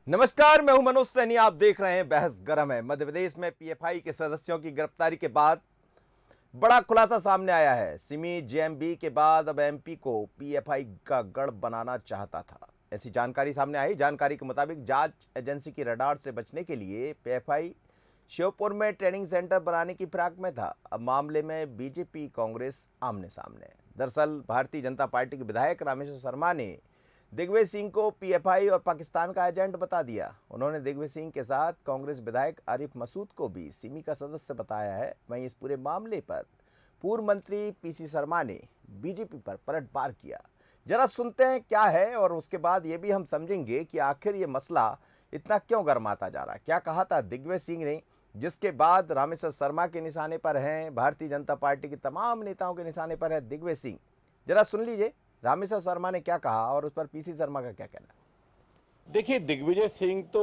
नमस्कार, मैं हूं मनोज सैनी। आप देख रहे हैं बहस गरम है। मध्य प्रदेश में पीएफआई के सदस्यों की गिरफ्तारी के बाद बड़ा खुलासा सामने आया है। सिमी जेएमबी के बाद अब एमपी को पीएफआई का गढ़ बनाना चाहता था, ऐसी जानकारी सामने आई। जानकारी के मुताबिक जांच एजेंसी की रडार से बचने के लिए पीएफआई श्योपुर में ट्रेनिंग सेंटर बनाने की फिराक में था। अब मामले में बीजेपी कांग्रेस आमने सामने है। दरअसल भारतीय जनता पार्टी के विधायक रामेश्वर शर्मा ने दिग्विजय सिंह को पीएफआई और पाकिस्तान का एजेंट बता दिया। उन्होंने दिग्विजय सिंह के साथ कांग्रेस विधायक आरिफ मसूद को भी सिमी का सदस्य बताया है। वहीं इस पूरे मामले पर पूर्व मंत्री पीसी शर्मा ने बीजेपी पर पलटवार किया। जरा सुनते हैं क्या है, और उसके बाद ये भी हम समझेंगे कि आखिर ये मसला इतना क्यों गर्माता जा रहा है। क्या कहा था दिग्विजय सिंह ने, जिसके बाद रामेश्वर शर्मा के निशाने पर हैं, भारतीय जनता पार्टी के तमाम नेताओं के निशाने पर है दिग्विजय सिंह। जरा सुन लीजिए रामेश्वर शर्मा ने क्या कहा और उस पर पीसी शर्मा का क्या कहना। देखिए, दिग्विजय सिंह तो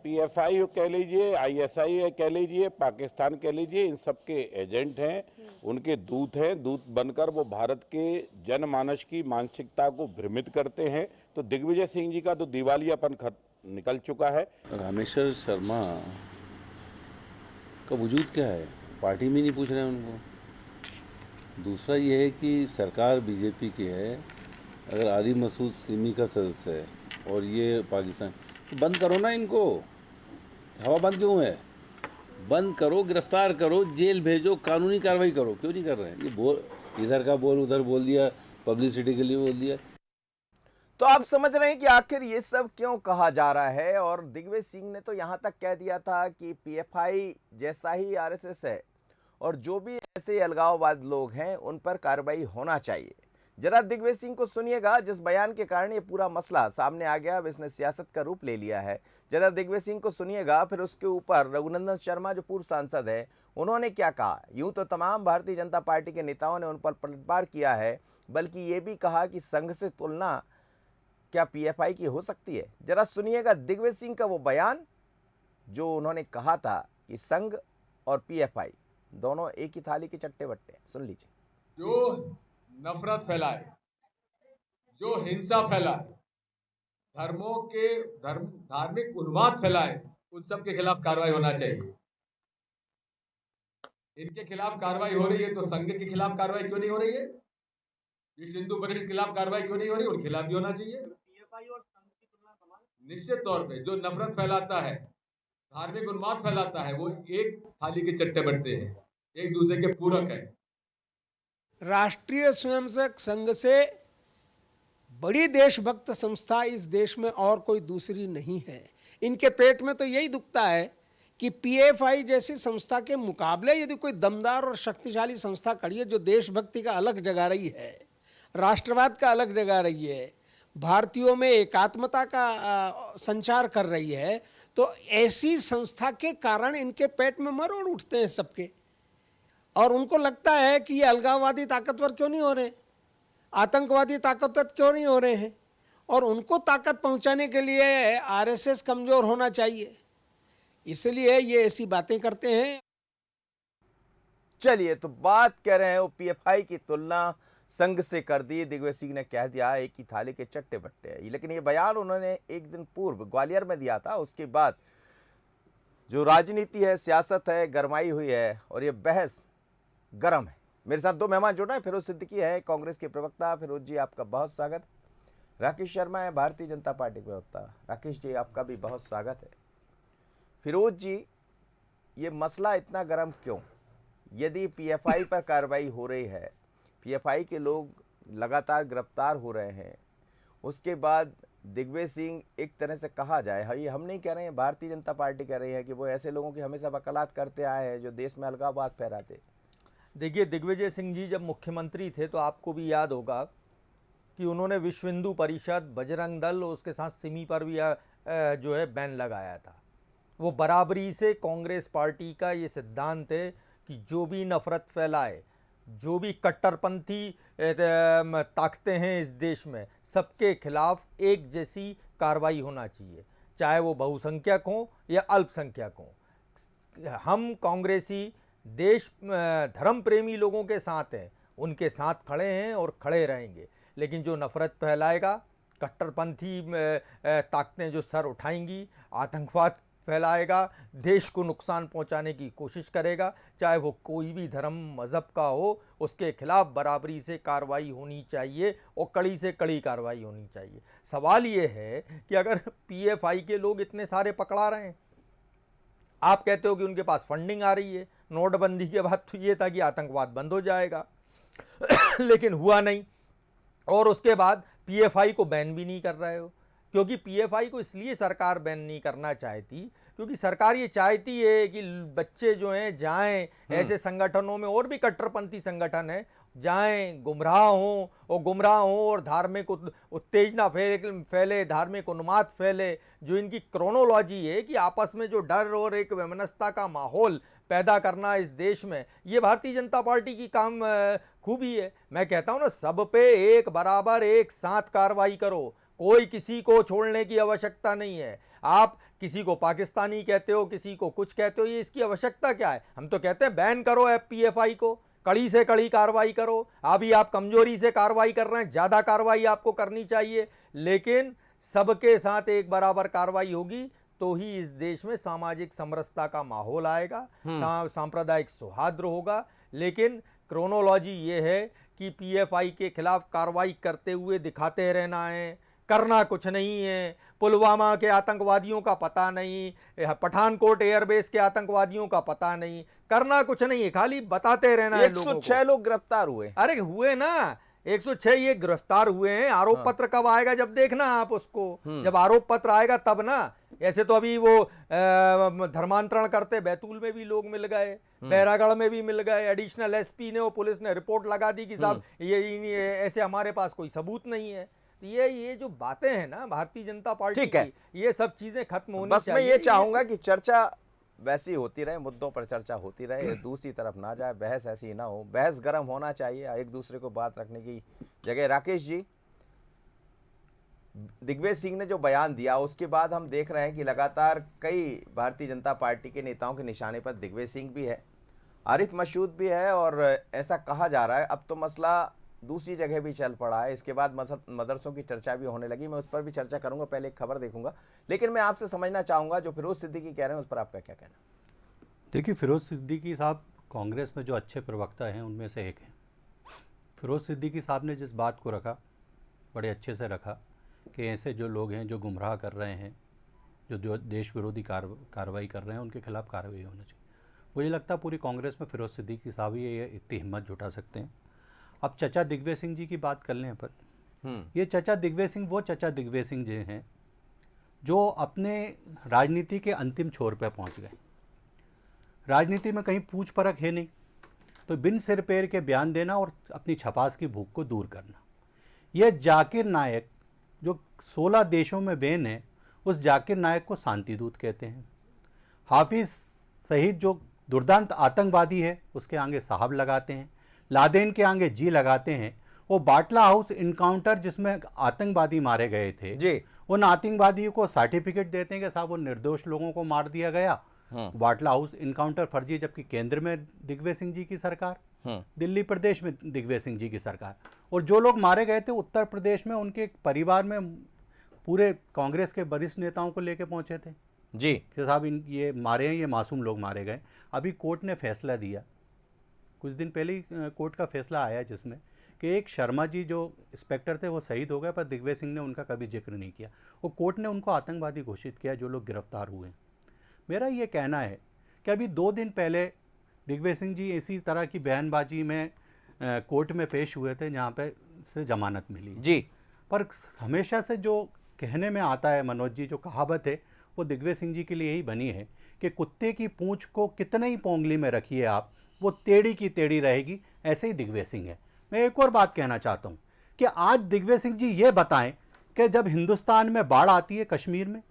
पीएफआई कह लीजिए, आईएसआई कह लीजिए, पाकिस्तान कह लीजिए, इन सब के एजेंट हैं, उनके दूत हैं। दूत बनकर वो भारत के जनमानस की मानसिकता को भ्रमित करते हैं। तो दिग्विजय सिंह जी का तो दिवालियापन निकल चुका है। रामेश्वर शर्मा का वजूद क्या है, पार्टी में नहीं पूछ रहे हैं उनको। दूसरा ये है कि सरकार बीजेपी की है, अगर आरिफ मसूद सिमी का सदस्य है और ये पाकिस्तान, तो बंद करो ना इनको। हवा बंद क्यों है? बंद करो, गिरफ्तार करो, जेल भेजो, कानूनी कार्रवाई करो। क्यों नहीं कर रहे हैं? ये बोल, इधर का बोल उधर बोल दिया, पब्लिसिटी के लिए बोल दिया। तो आप समझ रहे हैं कि आखिर ये सब क्यों कहा जा रहा है। और दिग्विजय सिंह ने तो यहां तक कह दिया था कि पीएफआई जैसा ही आरएसएस है और जो भी ऐसे अलगाववाद लोग हैं उन पर कार्रवाई होना चाहिए। जरा दिग्विजय सिंह को सुनिएगा, जिस बयान के कारण ये पूरा मसला सामने आ गया, अब इसने सियासत का रूप ले लिया है। जरा दिग्विजय सिंह को सुनिएगा। फिर उसके ऊपर रघुनंदन शर्मा जो पूर्व सांसद है, उन्होंने क्या कहा। यूं तो तमाम भारतीय जनता पार्टी के नेताओं ने उन पर पलटवार किया है, बल्कि ये भी कहा कि संघ से तुलना क्या पीएफआई की हो सकती है। जरा सुनिएगा दिग्विजय सिंह का वो बयान, जो उन्होंने कहा था कि संघ और पीएफआई दोनों एक ही थाली के चट्टे बट्टे। सुन लीजिए। जो नफरत फैलाए, जो हिंसा फैलाए, धार्मिक उन्माद फैलाए, उन सब के खिलाफ कार्रवाई होना चाहिए। इनके खिलाफ कार्रवाई हो रही है तो संघ के खिलाफ कार्रवाई क्यों नहीं हो रही है? विश्व हिंदू परिषद के खिलाफ कार्रवाई क्यों नहीं हो रही? उनके खिलाफ भी होना चाहिए। निश्चित तौर पे जो नफरत फैलाता है, धार्मिक उन्माद फैलाता है, वो एक थाली के चट्टे बट्टे हैं, एक दूसरे के पूरक है। राष्ट्रीय स्वयंसेवक संघ से बड़ी देशभक्त संस्था इस देश में और कोई दूसरी नहीं है। इनके पेट में तो यही दुखता है कि पीएफआई जैसी संस्था के मुकाबले यदि कोई दमदार और शक्तिशाली संस्था खड़ी है जो देशभक्ति का अलग जगा रही है, राष्ट्रवाद का अलग जगा रही है, भारतीयों में एकात्मता का संचार कर रही है, तो ऐसी संस्था के कारण इनके पेट में मरोड़ उठते हैं सबके। और उनको लगता है कि ये अलगाववादी ताकतवर क्यों नहीं हो रहे, आतंकवादी ताकतवर क्यों नहीं हो रहे हैं, और उनको ताकत पहुंचाने के लिए आरएसएस कमजोर होना चाहिए, इसलिए ये ऐसी बातें करते हैं। चलिए, तो बात कह रहे हैं वो पीएफआई की तुलना संघ से कर दी। दिग्विजय सिंह ने कह दिया एक ही थाली के चट्टे बट्टे हैं। लेकिन ये बयान उन्होंने एक दिन पूर्व ग्वालियर में दिया था। उसके बाद जो राजनीति है, सियासत है, गरमाई हुई है और ये बहस गरम है। मेरे साथ दो मेहमान जुड़ रहे हैं। फिरोज सिद्दीकी है कांग्रेस के प्रवक्ता। फिरोज जी, आपका बहुत स्वागत। राकेश शर्मा है भारतीय जनता पार्टी के प्रवक्ता। राकेश जी, आपका भी बहुत स्वागत है। फिरोज जी, ये मसला इतना गर्म क्यों? यदि पीएफआई पर कार्रवाई हो रही है, पीएफआई के लोग लगातार गिरफ्तार हो रहे हैं, उसके बाद दिग्विजय सिंह, एक तरह से कहा जाए, ये हम नहीं कह रहे हैं, भारतीय जनता पार्टी कह रही है कि वो ऐसे लोगों की हमेशा वकालत करते आए हैं जो देश में अलगाववाद फैलाते। देखिए, दिग्विजय सिंह जी जब मुख्यमंत्री थे तो आपको भी याद होगा कि उन्होंने विश्व हिंदू परिषद, बजरंग दल और उसके साथ सिमी पर भी जो है बैन लगाया था। वो बराबरी से कांग्रेस पार्टी का ये सिद्धांत है कि जो भी नफरत फैलाए, जो भी कट्टरपंथी ताकतें हैं इस देश में, सबके खिलाफ एक जैसी कार्रवाई होना चाहिए, चाहे वो बहुसंख्यक हों या अल्पसंख्यक हों। हम कांग्रेसी देश धर्म प्रेमी लोगों के साथ हैं, उनके साथ खड़े हैं और खड़े रहेंगे। लेकिन जो नफ़रत फैलाएगा, कट्टरपंथी ताकतें जो सर उठाएंगी, आतंकवाद फैलाएगा, देश को नुकसान पहुंचाने की कोशिश करेगा, चाहे वो कोई भी धर्म मज़हब का हो, उसके खिलाफ बराबरी से कार्रवाई होनी चाहिए और कड़ी से कड़ी कार्रवाई होनी चाहिए। सवाल ये है कि अगर पीएफआई के लोग इतने सारे पकड़ा रहे हैं, आप कहते हो कि उनके पास फंडिंग आ रही है, नोटबंदी के बाद तो ये था कि आतंकवाद बंद हो जाएगा लेकिन हुआ नहीं, और उसके बाद पीएफआई को बैन भी नहीं कर रहे हो, क्योंकि पीएफआई को इसलिए सरकार बैन नहीं करना चाहती क्योंकि सरकार ये चाहती है कि बच्चे जो हैं जाएं ऐसे संगठनों में, और भी कट्टरपंथी संगठन है, जाएं, गुमराह हों और धार्मिक उत्तेजना फैले, धार्मिक उन्माद फैले। जो इनकी क्रोनोलॉजी है कि आपस में जो डर और एक वैमनस्यता का माहौल पैदा करना इस देश में, ये भारतीय जनता पार्टी की काम खूबी है। मैं कहता हूं ना, सब पे एक बराबर एक साथ कार्रवाई करो, कोई किसी को छोड़ने की आवश्यकता नहीं है। आप किसी को पाकिस्तानी कहते हो, किसी को कुछ कहते हो, ये इसकी आवश्यकता क्या है? हम तो कहते हैं बैन करो पीएफआई को, कड़ी से कड़ी कार्रवाई करो। अभी आप कमजोरी से कार्रवाई कर रहे हैं, ज़्यादा कार्रवाई आपको करनी चाहिए, लेकिन सबके साथ एक बराबर कार्रवाई होगी तो ही इस देश में सामाजिक समरसता का माहौल आएगा, सांप्रदायिक सौहार्द होगा। लेकिन क्रोनोलॉजी ये है कि पीएफआई के खिलाफ कार्रवाई करते हुए दिखाते रहना है, करना कुछ नहीं है। पुलवामा के आतंकवादियों का पता नहीं, पठानकोट एयरबेस के आतंकवादियों का पता नहीं, करना कुछ नहीं है, खाली बताते रहना है लोगों को। 106 लोग गिरफ्तार हुए। अरे हुए ना, 106 ये गिरफ्तार हुए हैं। आरोप पत्र कब आएगा जब देखना आप उसको, जब आरोप पत्र आएगा तब ना। ऐसे तो अभी वो धर्मांतरण करते बैतूल में भी लोग मिल गए, बैरागढ़ में भी मिल गए, एडिशनल एसपी ने और पुलिस ने रिपोर्ट लगा दी कि साहब ये ऐसे हमारे पास कोई सबूत नहीं है। तो ये जो बातें हैं ना भारतीय जनता पार्टी की, ये सब चीजें खत्म होनी चाहिए। बस मैं ये चाहूंगा कि चर्चा वैसी होती रहे, मुद्दों पर चर्चा होती रहे, दूसरी तरफ ना जाए, बहस ऐसी ना हो। बहस गर्म होना चाहिए, एक दूसरे को बात रखने की जगह। राकेश जी, दिग्विजय सिंह ने जो बयान दिया उसके बाद हम देख रहे हैं कि लगातार कई भारतीय जनता पार्टी के नेताओं के निशाने पर दिग्विजय सिंह भी है, आरिफ मसूद भी है, और ऐसा कहा जा रहा है अब तो मसला दूसरी जगह भी चल पड़ा है। इसके बाद मदरसों की चर्चा भी होने लगी, मैं उस पर भी चर्चा करूंगा, पहले एक खबर देखूंगा। लेकिन मैं आपसे समझना चाहूंगा जो फिरोज सिद्दीकी कह रहे हैं उस पर आपका क्या कहना? देखिए, फिरोज सिद्दीकी साहब कांग्रेस में जो अच्छे प्रवक्ता हैं उनमें से एक हैं। फिरोज सिद्दीकी साहब ने जिस बात को रखा, बड़े अच्छे से रखा कि ऐसे जो लोग हैं जो गुमराह कर रहे हैं, जो देश विरोधी कार्रवाई कर रहे हैं, उनके खिलाफ कार्रवाई होनी चाहिए। मुझे लगता है पूरी कांग्रेस में फिरोज सिद्दीकी साहब ही ये इतनी हिम्मत जुटा सकते हैं। अब चचा दिग्विजय सिंह जी की बात कर लें पर, ये चचा दिग्विजय सिंह वो चचा दिग्विजय सिंह जी हैं जो अपने राजनीति के अंतिम छोर पर पहुंच गए। राजनीति में कहीं पूछ परख है नहीं, तो बिन सिर पैर के बयान देना और अपनी छपास की भूख को दूर करना। यह जाकिर नायक जो 16 देशों में बैन है, उस जाकिर नायक को शांति दूत कहते हैं। हाफिज सईद जो दुर्दांत आतंकवादी है, उसके आगे साहब लगाते हैं, लादेन के आगे जी लगाते हैं। वो बाटला हाउस इनकाउंटर जिसमें आतंकवादी मारे गए थे जी, उन आतंकवादियों को सर्टिफिकेट देते हैं कि साहब वो निर्दोष लोगों को मार दिया गया। बाटला हाउस इनकाउंटर फर्जी, जबकि केंद्र में दिग्विजय सिंह जी की सरकार, दिल्ली प्रदेश में दिग्विजय सिंह जी की सरकार। और जो लोग मारे गए थे उत्तर प्रदेश में, उनके परिवार में पूरे कांग्रेस के वरिष्ठ नेताओं को लेके पहुंचे थे जी कि साहब ये मारे हैं, ये मासूम लोग मारे गए। अभी कोर्ट ने फैसला दिया, कुछ दिन पहले ही कोर्ट का फैसला आया जिसमें कि एक शर्मा जी जो इंस्पेक्टर थे वो शहीद हो गए, पर दिग्विजय सिंह ने उनका कभी जिक्र नहीं किया। वो कोर्ट ने उनको आतंकवादी घोषित किया जो लोग गिरफ्तार हुए। मेरा ये कहना है कि अभी 2 दिन पहले दिग्विजय सिंह जी इसी तरह की बयानबाजी में कोर्ट में पेश हुए थे जहाँ पे से जमानत मिली जी। पर हमेशा से जो कहने में आता है मनोज जी, जो कहावत है वो दिग्विजय सिंह जी के लिए यही बनी है कि कुत्ते की पूंछ को कितने ही पोंगली में रखिए आप, वो टेढ़ी की टेढ़ी रहेगी। ऐसे ही दिग्विजय सिंह है। मैं एक और बात कहना चाहता हूँ कि आज दिग्विजय सिंह जी ये बताएं कि जब हिंदुस्तान में बाढ़ आती है कश्मीर में,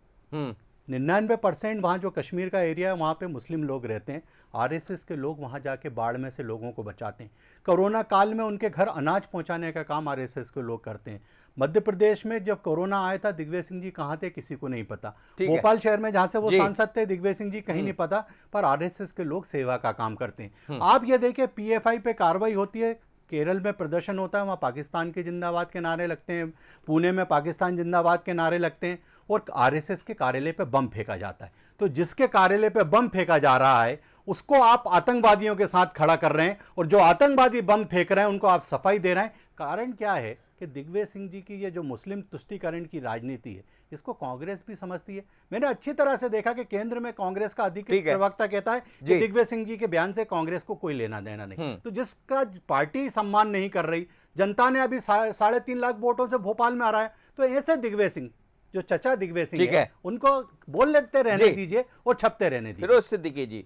99% वहाँ जो कश्मीर का एरिया है वहाँ पे मुस्लिम लोग रहते हैं। आरएसएस के लोग वहाँ जाके बाढ़ में से लोगों को बचाते हैं। कोरोना काल में उनके घर अनाज पहुँचाने का काम आरएसएस के लोग करते हैं। मध्य प्रदेश में जब कोरोना आया था दिग्विजय सिंह जी कहाँ थे किसी को नहीं पता। भोपाल शहर में जहाँ से वो सांसद थे दिग्विजय सिंह जी कहीं नहीं पता, पर आरएसएस के लोग सेवा का काम करते हैं। आप ये देखिए पीएफआई पे कार्रवाई होती है, केरल में प्रदर्शन होता है वहाँ पाकिस्तान के जिंदाबाद के नारे लगते हैं, पुणे में पाकिस्तान जिंदाबाद के नारे लगते हैं, और आरएसएस के कार्यालय पे बम फेंका जाता है। तो जिसके कार्यालय पे बम फेंका जा रहा है उसको आप आतंकवादियों के साथ खड़ा कर रहे हैं, और जो आतंकवादी बम फेंक रहे हैं उनको आप सफाई दे रहे हैं। कारण क्या है कि दिग्विजय सिंह जी की ये जो मुस्लिम तुष्टीकरण की राजनीति है, इसको कांग्रेस भी समझती है। मैंने अच्छी तरह से देखा कि केंद्र में कांग्रेस का अधिकृत प्रवक्ता कहता है कि दिग्विजय सिंह जी के बयान से कांग्रेस को कोई लेना देना नहीं। तो जिसका पार्टी सम्मान नहीं कर रही, जनता ने अभी 3.5 लाख वोटों से भोपाल में आ रहा है, तो ऐसे दिग्विजय सिंह, जो चचा दिग्विजय सिंह है, उनको बोल लेते रहने दीजिए और छपते रहने दीजिए। फिरोज सिद्दीकी जी,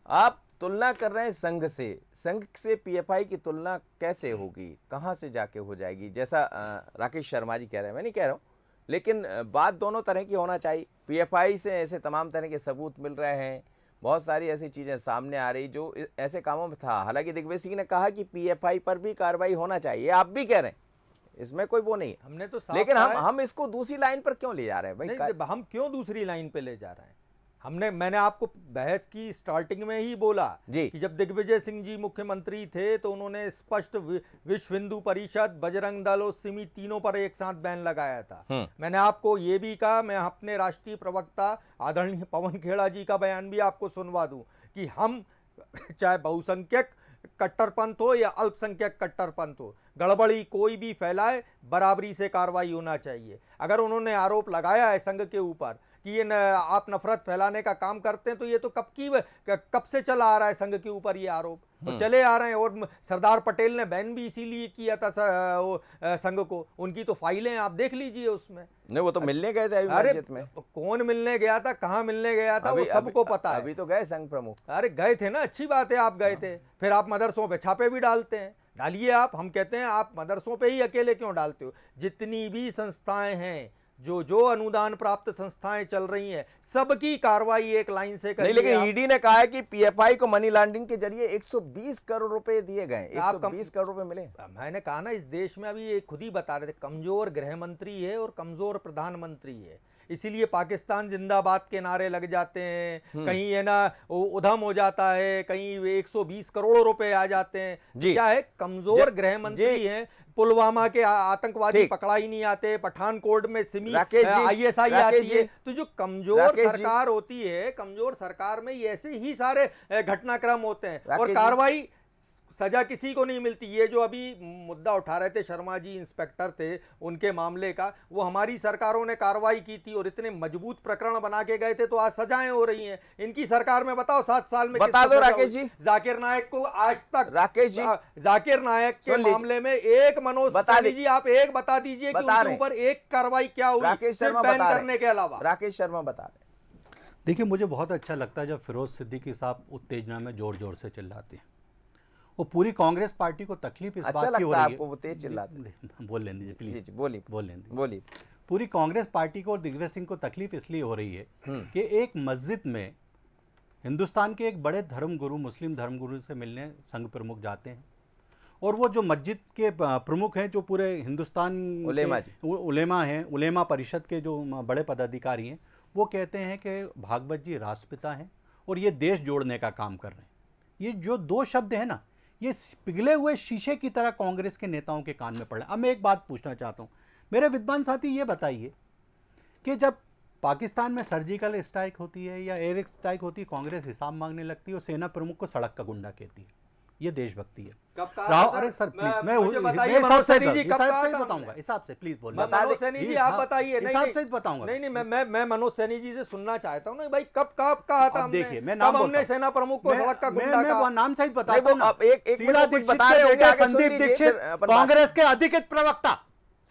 आप तुलना कर रहे हैं संघ से पीएफआई की तुलना कैसे होगी, कहां से जाके हो जाएगी? जैसा राकेश शर्मा जी कह रहे हैं, मैं नहीं कह रहा हूं, लेकिन बात दोनों तरह की होना चाहिए। पीएफआई से ऐसे तमाम तरह के सबूत मिल रहे हैं, बहुत सारी ऐसी चीजें सामने आ रही जो ऐसे कामों में था। हालांकि दिग्विजय सिंह ने कहा कि पीएफआई पर भी कार्रवाई होना चाहिए, आप भी कह रहे हैं, इसमें कोई वो नहीं है। हमने तो लेकिन हम इसको दूसरी लाइन पर क्यों ले जा रहे हैं भाई? नहीं, हम क्यों दूसरी लाइन पे ले जा रहे हैं? मैंने आपको बहस की स्टार्टिंग में ही बोला कि जब दिग्विजय सिंह जी मुख्यमंत्री थे तो उन्होंने स्पष्ट विश्व हिंदू परिषद, बजरंग दल और सिमी तीनों पर एक साथ बैन लगाया था। मैंने आपको ये भी कहा, मैं अपने राष्ट्रीय प्रवक्ता आदरणीय पवन खेड़ा जी का बयान भी आपको सुनवा दूं कि हम चाहे बहुसंख्यक कट्टरपंथ हो या अल्पसंख्यक कट्टरपंथ हो, गड़बड़ी कोई भी फैलाए बराबरी से कार्रवाई होना चाहिए। अगर उन्होंने आरोप लगाया है संघ के ऊपर कि ये आप नफरत फैलाने का काम करते हैं, तो ये तो कब से चला आ रहा है संघ के ऊपर ये आरोप, तो चले आ रहे हैं। और सरदार पटेल ने बैन भी इसीलिए किया था संघ को, उनकी तो फाइलें आप देख लीजिए उसमें। नहीं, वो तो मिलने गए थे अरे मस्जिद में। कौन मिलने गया था, कहाँ मिलने गया था, वो सबको पता है। अभी तो गए संघ प्रमुख। अरे गए थे ना, अच्छी बात है, आप गए थे। फिर आप मदरसों पे छापे भी डालते हैं, डालिए आप। हम कहते हैं आप मदरसों पे ही अकेले क्यों डालते हो? जितनी भी संस्थाएं हैं, जो अनुदान प्राप्त संस्थाएं चल रही हैं, सबकी कार्रवाई एक लाइन से करिए। लेकिन ईडी ने कहा है कि पीएफआई को मनी लॉन्ड्रिंग के जरिए 120 करोड़ रुपए दिए गए, 120 करोड़ रुपए मिले। मैंने कहा ना, इस देश में अभी खुद ही बता रहे थे, कमजोर गृह मंत्री है और कमजोर प्रधानमंत्री है, इसीलिए पाकिस्तान जिंदाबाद के नारे लग जाते हैं, कहीं है ना उधम हो जाता है, कहीं 120 करोड़ रुपए आ जाते हैं। क्या है, कमजोर गृह मंत्री हैं। पुलवामा के आतंकवादी पकड़ा ही नहीं आते, पठानकोट में सिमी ISI आती है। तो जो कमजोर सरकार होती है, कमजोर सरकार में ऐसे ही सारे घटनाक्रम होते हैं और कार्रवाई सजा किसी को नहीं मिलती। ये जो अभी मुद्दा उठा रहे थे शर्मा जी, इंस्पेक्टर थे, उनके मामले का, वो हमारी सरकारों ने कार्रवाई की थी और इतने मजबूत प्रकरण बना के गए थे, तो आज सजाएं हो रही हैं। इनकी सरकार में बताओ 7 साल में बता दो राकेश जी। जाकिर नायक को आज तक, राकेश जी, जाकिर नायक के मामले में एक मनोज सैनी जी, आप एक बता दीजिए कि उनके ऊपर एक कार्रवाई क्या हुई सिर्फ बैन करने के अलावा? राकेश शर्मा बता रहे। देखिए, मुझे बहुत अच्छा लगता है जब फिरोज सिद्दीकी साहब उत्तेजना में जोर जोर से चिल्लाते हैं। वो पूरी कांग्रेस पार्टी को तकलीफ इस बात की हो रही है। आपको वो तेज चिल्लाते? बोल लेने दीजिए प्लीज, बोलिए। पूरी कांग्रेस पार्टी को और दिग्विजय सिंह को तकलीफ इसलिए हो रही है कि एक मस्जिद में हिंदुस्तान के एक बड़े धर्मगुरु, मुस्लिम धर्मगुरु से मिलने संघ प्रमुख जाते हैं, और वो जो मस्जिद के प्रमुख हैं, जो पूरे हिंदुस्तान उलेमा हैं, उलेमा परिषद के जो बड़े पदाधिकारी हैं, वो कहते हैं कि भागवत जी राष्ट्रपिता हैं और ये देश जोड़ने का काम कर रहे हैं। ये जो 2 शब्द हैं ना, ये पिघले हुए शीशे की तरह कांग्रेस के नेताओं के कान में पड़ रहे हैं। अब मैं एक बात पूछना चाहता हूँ, मेरे विद्वान साथी, ये बताइए कि जब पाकिस्तान में सर्जिकल स्ट्राइक होती है या एयर स्ट्राइक होती है, कांग्रेस हिसाब मांगने लगती है और सेना प्रमुख को सड़क का गुंडा कहती है। ये देशभक्ति है। अरे सर प्लीज, मैं बताऊंगा हिसाब से, प्लीज बोलिए। मनोज सैनी जी आप बताइए। हिसाब से बताऊंगा। नहीं, मैं मनोज सैनी जी से सुनना चाहता हूँ ना भाई, कब कहा था हमने? देखिए, मैं नाम हमने सेना प्रमुख को सड़क का गुंडा कहा। मैं नाम सहित बताता हूँ ना। शीला दीक्षित के बेटे संदीप दीक्षित, कांग्रेस के अधिकृत प्रवक्ता,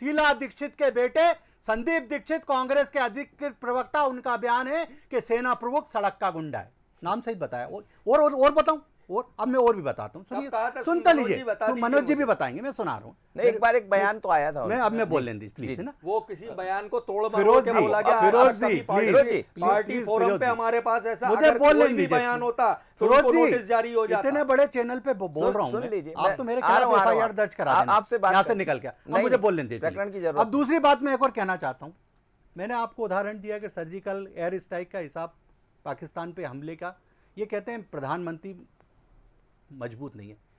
शीला दीक्षित के बेटे संदीप दीक्षित कांग्रेस के अधिकृत प्रवक्ता, उनका बयान है कि सेना प्रमुख सड़क का गुंडा है। नाम सहित बताया। और बताऊं, और अब मैं और भी बताता हूँ, सुनिए, सुनता लीजिए, मनोज जी भी बताएंगे, मैं सुना रहा हूँ। एक बार एक बयान तो आया था, मैं बोल लें प्लीज, है ना। वो किसी बयान को तोड़ मरोड़ के बोला गया। पार्टी फोरम पे हमारे पास ऐसा मुझे बोल लें दीजिए बयान होता, फिरोज जी नोटिस जारी हो जाता। इतने बड़े चैनल पे बोल रहा हूँ, आप तो मेरे खिलाफ FIR दर्ज करा देना, आपसे यहाँ से निकल गया। मुझे बोल लें दीजिए। अब दूसरी बात मैं एक और कहना चाहता हूँ। मैंने आपको उदाहरण दिया कि सर्जिकल एयर स्ट्राइक का हिसाब, पाकिस्तान पे हमले का, ये कहते हैं प्रधानमंत्री मजबूत नहीं है।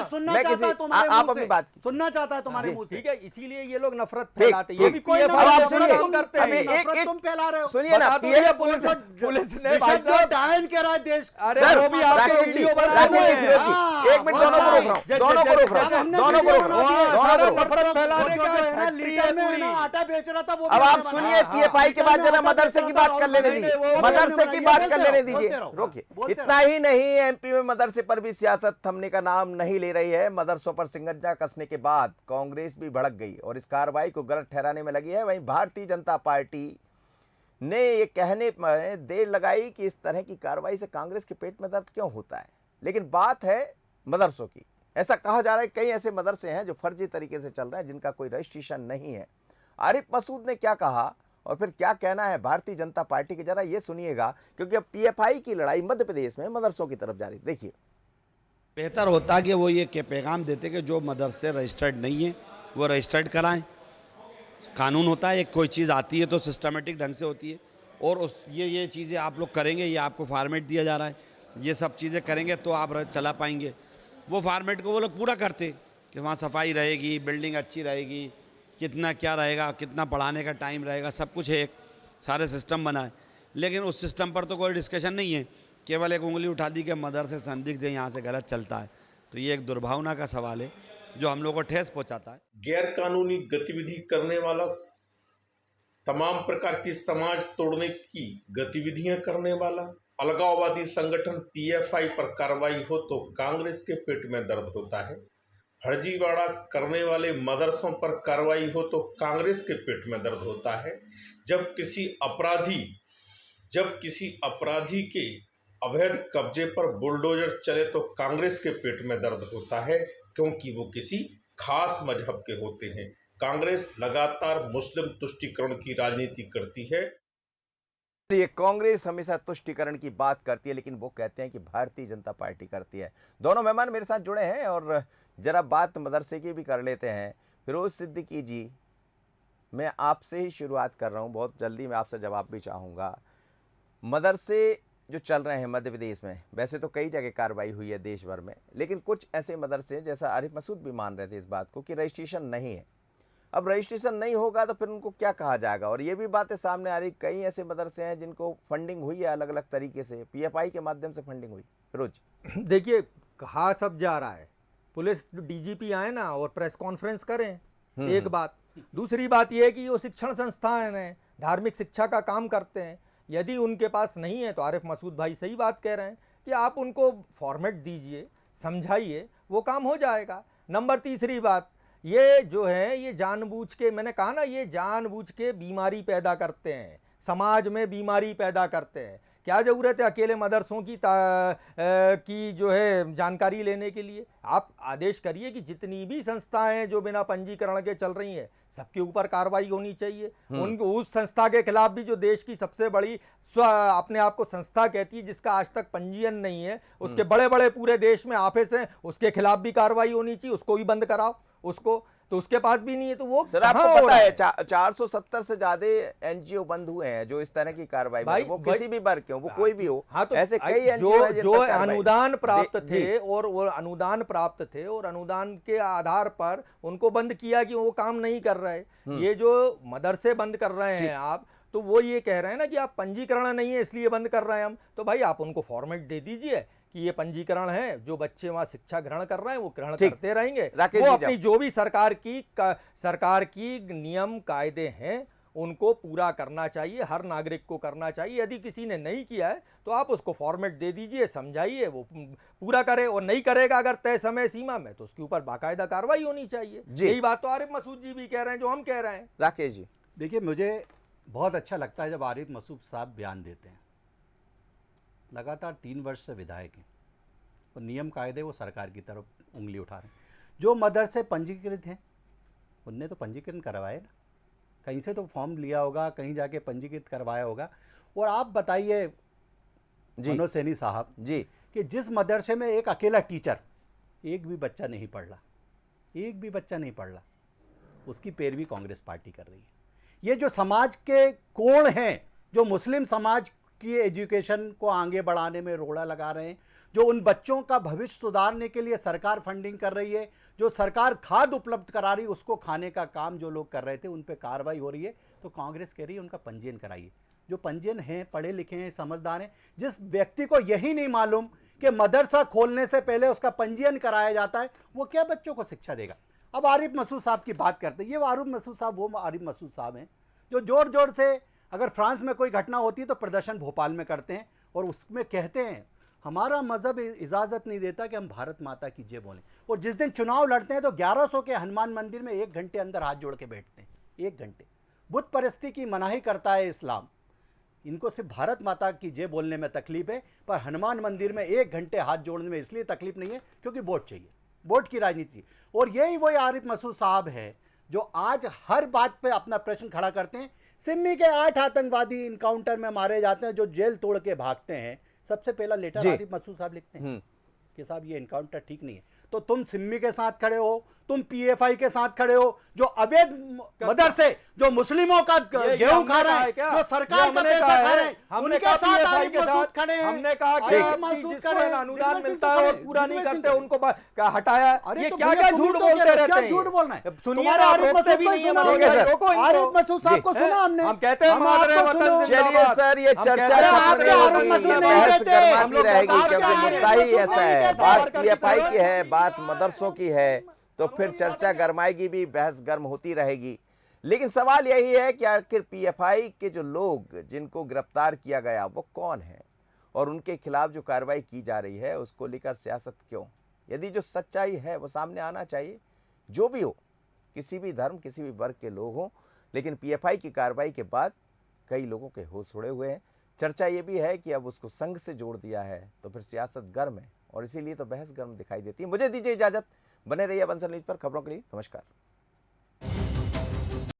मैं सुनना मैं चाहता किसी है तुम्हारे आप मुंह अपनी से, बात सुनना चाहता है तुम्हारे मुंह से। ठीक है, इसीलिए ये लोग नफरत ठीक, फैलाते हैं। ये ठीक। भी कोई PFI अब आप नफरत सुनिए, तुम करते हमें हैं। एक तुम फैला रहे हो। सुनिए ना, बता दो ये पुलिस ने भाई साहब डायन कह रहा है देश। अरे सर, वो भी आपके राकेश जी, वीडियो बनाए राकेश हुए जी, हैं। फिरोज जी, एक मिनट दोनों को रोक रहा हूं, दोनों को रोक रहा हूं, दोनों को रोक रहा हूं, सारा दोनों को रोक रहा हूं। नफरत फैलाने का है ना, फैक्ट्री लीटर में है पूरी। ना आटा बेच रहा था वो अब आप सुनिए, पीएफआई के बाद जरा मदरसे की बात कर लेने दीजिए, मदरसे की बात कर लेने दीजिए, रोकिए। इतना ही नहीं, एमपी में मदरसे पर भी सियासत थमने का नाम नहीं ले रही है। मदरसों पर सिंगजा कसने के बाद कांग्रेस भी भड़क गई और इस कार्रवाई को गलत ठहराने में लगी है। वहीं भारतीय जनता पार्टी ने ये कहने में देर लगाई कि इस तरह की कार्रवाई से कांग्रेस के पेट में दर्द क्यों होता है, लेकिन बात है मदरसों की। ऐसा कहा जा रहा है कई ऐसे मदरसे हैं जो फर्जी तरीके से चल रहे हैं, जिनका कोई रजिस्ट्रेशन नहीं है। आरिफ मसूद ने क्या कहा और फिर क्या कहना है भारतीय जनता पार्टी के, जरा ये सुनिएगा, क्योंकि अब पीएफआई की लड़ाई मध्य प्रदेश में मदरसों की तरफ जा रही है। देखिए, बेहतर होता कि वो ये के पैगाम देते कि जो मदरसे रजिस्टर्ड नहीं है वो रजिस्टर्ड कराएं। कानून होता है, एक कोई चीज़ आती है तो सिस्टमेटिक ढंग से होती है, और उस ये चीज़ें आप लोग करेंगे, ये आपको फार्मेट दिया जा रहा है, ये सब चीज़ें करेंगे तो आप चला पाएंगे। वो फार्मेट को वो लोग पूरा करते कि वहाँ सफाई रहेगी, बिल्डिंग अच्छी रहेगी, कितना क्या रहेगा, कितना पढ़ाने का टाइम रहेगा, सब कुछ है, एक सारे सिस्टम बना है। लेकिन उस सिस्टम पर तो कोई डिस्कशन नहीं है, केवल एक उंगली उठा दी कि मदरसे संदिग्ध है, यहाँ से गलत चलता है। तो ये एक दुर्भावना का सवाल है जो हम लोग को ठेस पहुँचाता है। गैर कानूनी गतिविधि करने वाला, तमाम प्रकार की समाज तोड़ने की गतिविधियां करने वाला अलगाववादी संगठन पीएफआई पर कार्रवाई हो तो कांग्रेस के पेट में दर्द होता है। फर्जीवाड़ा करने वाले मदरसों पर कार्रवाई हो तो कांग्रेस के पेट में दर्द होता है। जब किसी अपराधी के अवैध कब्जे पर बुलडोजर चले तो कांग्रेस के पेट में दर्द होता है, क्योंकि वो किसी खास मजहब के होते हैं। कांग्रेस लगातार मुस्लिम तुष्टीकरण की राजनीति करती है। ये कांग्रेस हमेशा तुष्टीकरण की बात करती है, लेकिन वो कहते हैं कि भारतीय जनता पार्टी करती है। दोनों मेहमान मेरे साथ जुड़े हैं और जरा बात मदरसे की भी कर लेते हैं। फिरोज सिद्दीकी जी, मैं आपसे ही शुरुआत कर रहा हूँ, बहुत जल्दी मैं आपसे जवाब भी चाहूँगा। मदरसे जो चल रहे हैं मध्य प्रदेश में, वैसे तो कई जगह कार्रवाई हुई है देश भर में, लेकिन कुछ ऐसे मदरसे, जैसा आरिफ मसूद भी मान रहे थे इस बात को, कि रजिस्ट्रेशन नहीं है। अब रजिस्ट्रेशन नहीं होगा तो फिर उनको क्या कहा जाएगा? और ये भी बातें सामने आ रही, कई ऐसे मदरसे हैं जिनको फंडिंग हुई है अलग अलग तरीके से, पीएफआई के माध्यम से फंडिंग हुई। फिरोज, देखिए, कहा सब जा रहा है, पुलिस डीजीपी आए ना और प्रेस कॉन्फ्रेंस करें, एक बात। दूसरी बात यह है कि वो शिक्षण संस्थान हैं, धार्मिक शिक्षा का काम करते हैं, यदि उनके पास नहीं है तो आरिफ मसूद भाई सही बात कह रहे हैं कि आप उनको फॉर्मेट दीजिए, समझाइए, वो काम हो जाएगा। नंबर तीसरी बात, ये जो है ये जानबूझ के, मैंने कहा ना, ये जानबूझ के बीमारी पैदा करते हैं, समाज में बीमारी पैदा करते हैं। क्या ज़रूरत है अकेले मदरसों की जो है जानकारी लेने के लिए? आप आदेश करिए कि जितनी भी संस्थाएं जो बिना पंजीकरण के चल रही हैं, सबके ऊपर कार्रवाई होनी चाहिए। उनको, उस संस्था के खिलाफ भी जो देश की सबसे बड़ी अपने आप को संस्था कहती है, जिसका आज तक पंजीयन नहीं है, उसके बड़े बड़े पूरे देश में ऑफिस हैं, उसके खिलाफ भी कार्रवाई होनी चाहिए, उसको भी बंद कराओ उसको। तो उसके पास भी नहीं है तो वो सर आपको पता है 470 से ज्यादा एनजीओ बंद हुए हैं जो इस तरह की कार्रवाई में, वो किसी भी वर्ग के हो, वो कोई भी हो। हाँ, तो ऐसे कई एनजीओ हैं जो अनुदान प्राप्त थे और वो अनुदान प्राप्त थे और अनुदान के आधार पर उनको बंद किया कि वो काम नहीं कर रहे। ये जो मदरसे बंद कर रहे हैं आप, तो वो ये कह रहे हैं ना कि आप पंजीकरण नहीं है इसलिए बंद कर रहे हैं हम, तो भाई आप उनको फॉर्मेट दे दीजिए कि ये पंजीकरण है, जो बच्चे वहाँ शिक्षा ग्रहण कर रहे हैं वो ग्रहण करते रहेंगे। वो अपनी जो भी सरकार की नियम कायदे हैं उनको पूरा करना चाहिए, हर नागरिक को करना चाहिए। यदि किसी ने नहीं किया है तो आप उसको फॉर्मेट दे दीजिए, समझाइए, वो पूरा करे, और नहीं करेगा अगर तय समय सीमा में तो उसके ऊपर बाकायदा कार्रवाई होनी चाहिए। यही बात तो आरिफ मसूद जी भी कह रहे हैं, जो हम कह रहे हैं। राकेश जी, देखिए, मुझे बहुत अच्छा लगता है जब आरिफ मसूद साहब बयान देते हैं। लगातार 3 वर्ष से विधायक हैं और नियम कायदे वो सरकार की तरफ उंगली उठा रहे हैं। जो मदरसे पंजीकृत हैं उनने तो पंजीकरण करवाए ना, कहीं से तो फॉर्म लिया होगा, कहीं जाके पंजीकृत करवाया होगा। और आप बताइए मनोज सैनी साहब जी, कि जिस मदरसे में एक अकेला टीचर, एक भी बच्चा नहीं पढ़ रहा, एक भी बच्चा नहीं पढ़ रहा, उसकी पैरवी कांग्रेस पार्टी कर रही है। ये जो समाज के कोण हैं, जो मुस्लिम समाज की एजुकेशन को आगे बढ़ाने में रोड़ा लगा रहे हैं, जो उन बच्चों का भविष्य सुधारने के लिए सरकार फंडिंग कर रही है, जो सरकार खाद उपलब्ध करा रही है, उसको खाने का काम जो लोग कर रहे थे उन पे कार्रवाई हो रही है, तो कांग्रेस कह रही है उनका पंजीयन कराइए। जो पंजीयन हैं, पढ़े लिखे हैं, समझदार हैं, जिस व्यक्ति को यही नहीं मालूम कि मदरसा खोलने से पहले उसका पंजीयन कराया जाता है, वो क्या बच्चों को शिक्षा देगा। अब आरिफ मसूद साहब की बात करते हैं। ये आरिफ मसूद साहब वो आरिफ मसूद साहब हैं जो जोर जोर से, अगर फ्रांस में कोई घटना होती है तो प्रदर्शन भोपाल में करते हैं और उसमें कहते हैं हमारा मजहब इजाज़त नहीं देता कि हम भारत माता की जय बोलें। और जिस दिन चुनाव लड़ते हैं तो 1100 के हनुमान मंदिर में 1 घंटे अंदर हाथ जोड़ के बैठते हैं, 1 घंटे। बुत परस्ती की मनाही करता है इस्लाम। इनको सिर्फ भारत माता की जय बोलने में तकलीफ है, पर हनुमान मंदिर में 1 घंटे हाथ जोड़ने में इसलिए तकलीफ नहीं है क्योंकि वोट चाहिए, वोट की राजनीति। और यही वही आरिफ मसूद साहब है जो आज हर बात पे अपना प्रश्न खड़ा करते हैं। सिमी के 8 आतंकवादी इनकाउंटर में मारे जाते हैं जो जेल तोड़ के भागते हैं, सबसे पहला लेटर आरिफ मसूद साहब लिखते हैं कि साहब ये इनकाउंटर ठीक नहीं है। तो तुम सिमी के साथ खड़े हो, तुम पीएफआई के साथ खड़े हो जो अवैध मदरसे, जो मुस्लिमों का गेहूं खा रहे हैं, जो सरकार का पैसा खा रहे हैं, उनके साथ आरिफ मसूद खड़े हैं। हमने कहा कि जिसको अनुदान मिलता है और पूरा नहीं करते उनको हटाया। ये क्या क्या झूठ बोलते रहते हैं, झूठ बोलना है। सुनिए, आरिफ मसूद साहब को सुना हमने, हम कहते हैं मादरे वतन चलिए सर, ये चर्चा रहेगी क्योंकि मुद्दा ही ऐसा है। बात पीएफआई की है, बात मदरसों की है, तो फिर चर्चा गरमाएगी भी, बहस गर्म होती रहेगी। लेकिन सवाल यही है कि आखिर पीएफआई के जो लोग जिनको गिरफ्तार किया गया वो कौन है और उनके खिलाफ जो कार्रवाई की जा रही है उसको लेकर सियासत क्यों? यदि जो सच्चाई है वो सामने आना चाहिए, जो भी हो, किसी भी धर्म किसी भी वर्ग के लोग हों। लेकिन पीएफआई की कार्रवाई के बाद कई लोगों के होश उड़े हुए हैं। चर्चा ये भी है कि अब उसको संघ से जोड़ दिया है तो फिर सियासत गर्म है और इसीलिए तो बहस गर्म दिखाई देती है। मुझे दीजिए इजाजत, बने रहिए बंसल न्यूज पर। खबरों के लिए नमस्कार।